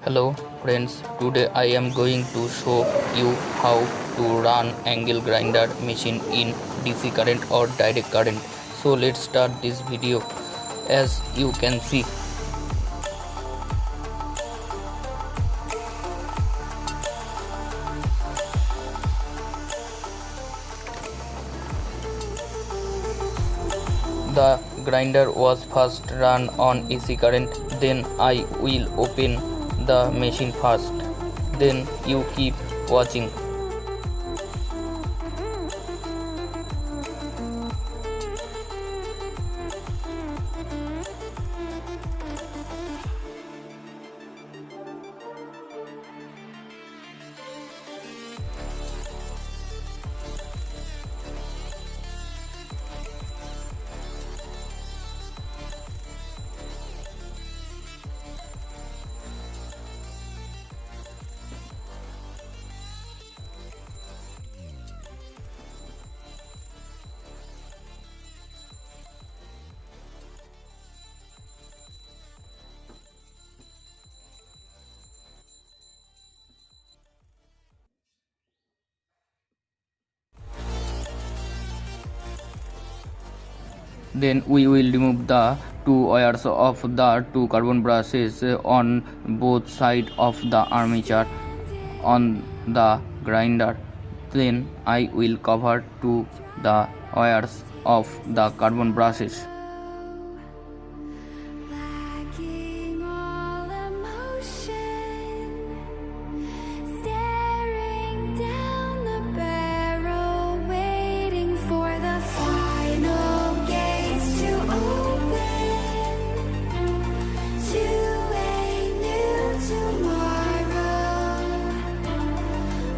Hello friends, today I am going to show you how to run angle grinder machine in DC current or direct current. So let's start this video. As you can see, the grinder was first run on AC current, then I will open the machine first. Then you keep watching. Then we will remove the two wires of the two carbon brushes on both sides of the armature on the grinder. Then I will cover the wires of the carbon brushes. Lacking all emotion, staring down the barrel, waiting for the final gates to open to a new tomorrow,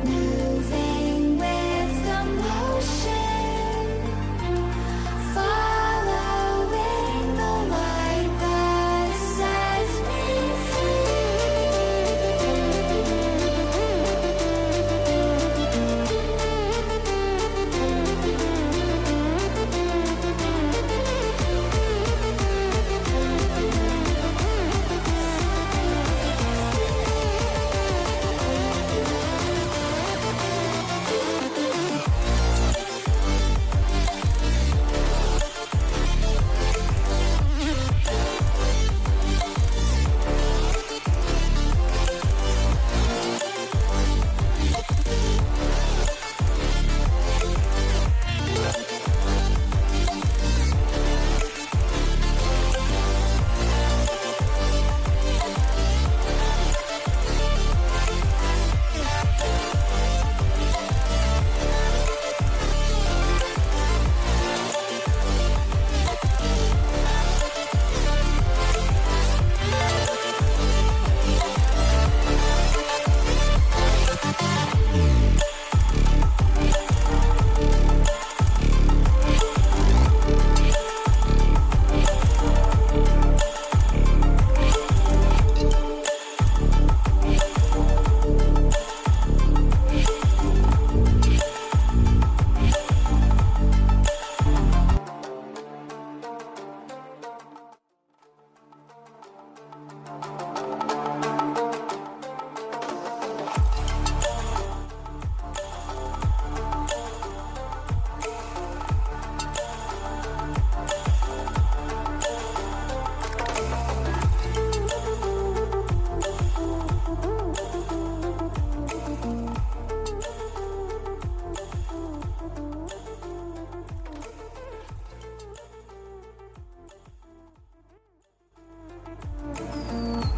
moving with the motion, following the light that sets me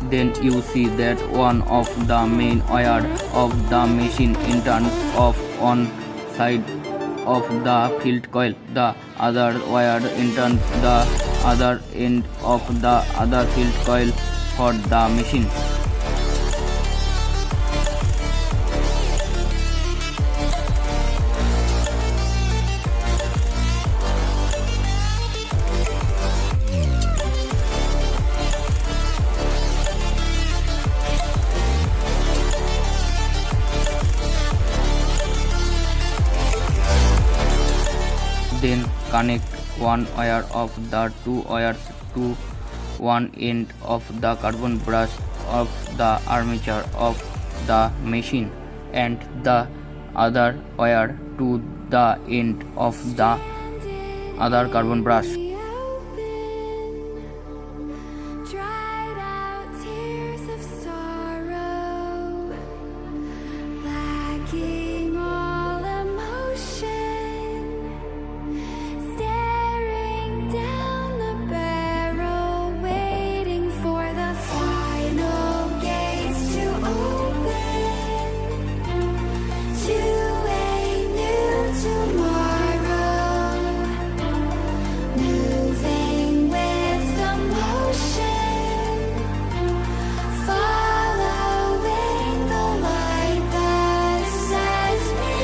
Then you see that one of the main wire of the machine turns off on side of the field coil. The other wire turns the other end of the other field coil for the machine. Then connect one wire of the two wires to one end of the carbon brush of the armature of the machine, and the other wire to the end of the other carbon brush. Dried out tears of sorrow, lacking all emotion, staring down the barrel, waiting for the final gates to open to a new tomorrow, moving with the motion, following the light that sets me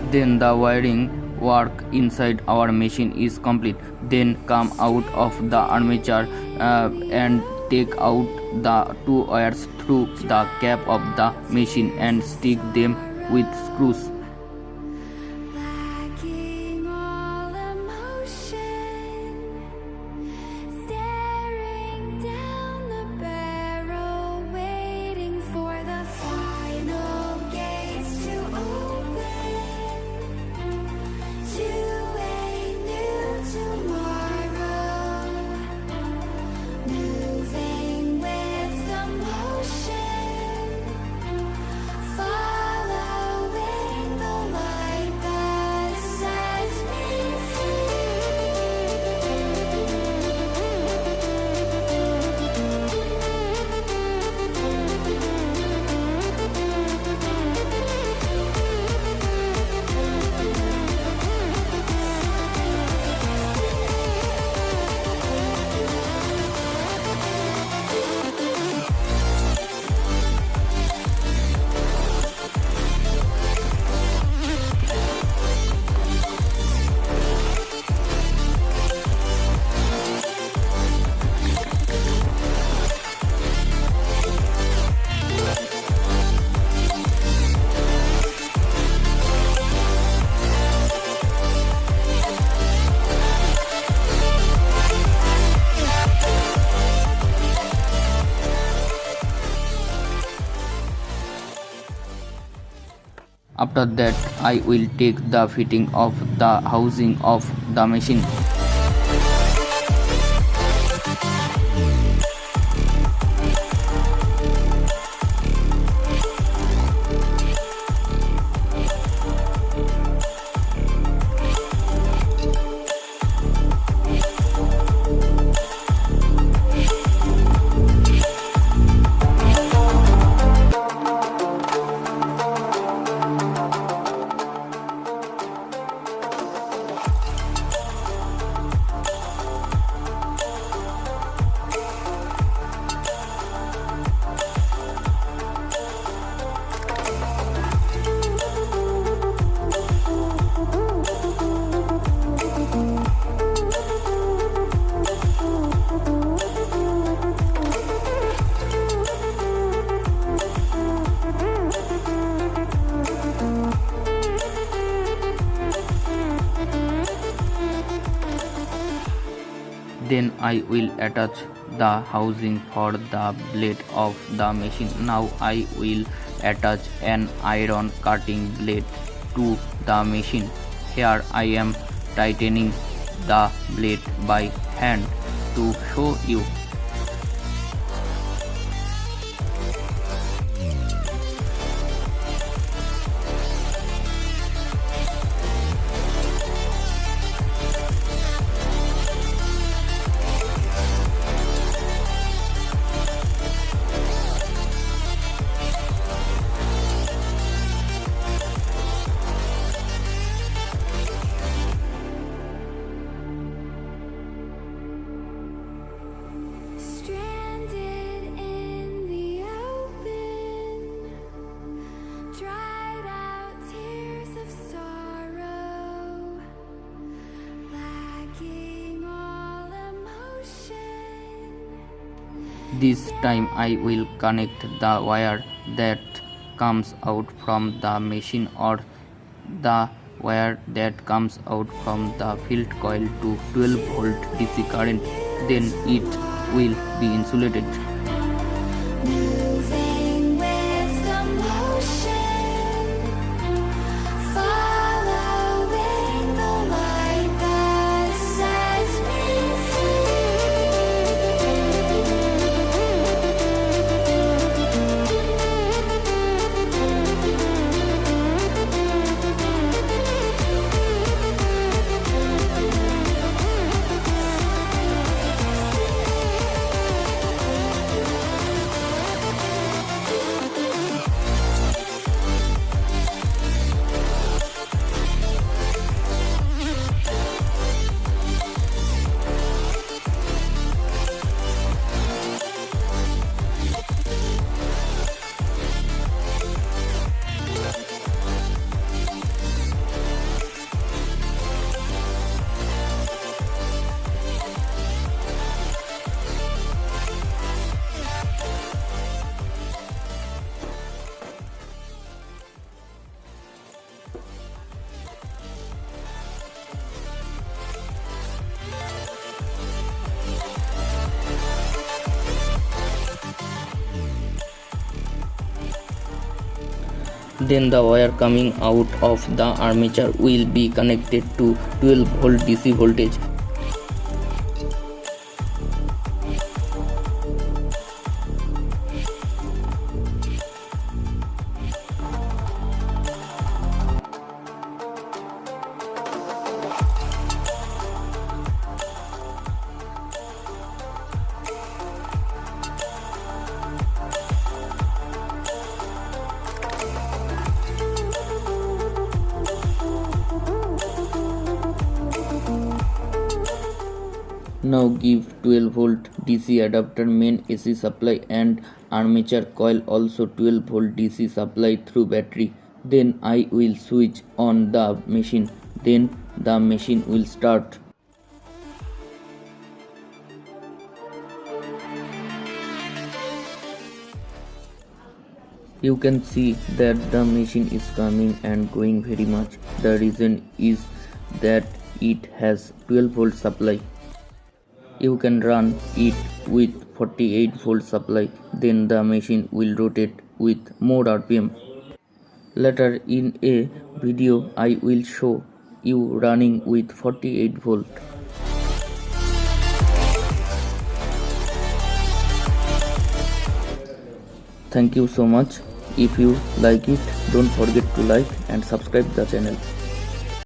Then the wiring work inside our machine is complete. Then come out of the armature and take out the two wires through the cap of the machine and stick them with screws. lacking all emotion, staring down the barrel, waiting for the final gates to open to a new tomorrow, moving with the motion, following After that, I will take the fitting of the housing of the machine. Then I will attach the housing for the blade of the machine. Now I will attach an iron cutting blade to the machine. Here I am tightening the blade by hand to show you. Stranded in the open, dried out tears of sorrow, lacking all emotion. This time I will connect the wire that comes out from the machine or the wire that comes out from the field coil to 12 volt DC current. Then it will be insulated. Moving with the motion, following the light that sets me Then the wire coming out of the armature will be connected to 12 volt DC voltage. Now give 12 volt DC adapter main AC supply and armature coil also 12 volt DC supply through battery. Then I will switch on the machine. Then the machine will start. You can see that the machine is coming and going very much. The reason is that it has 12 volt supply. You can run it with 48 volt supply, then the machine will rotate with more RPM. Later in a video I will show you running with 48 volt. Thank you so much. If you like it, don't forget to like and subscribe the channel.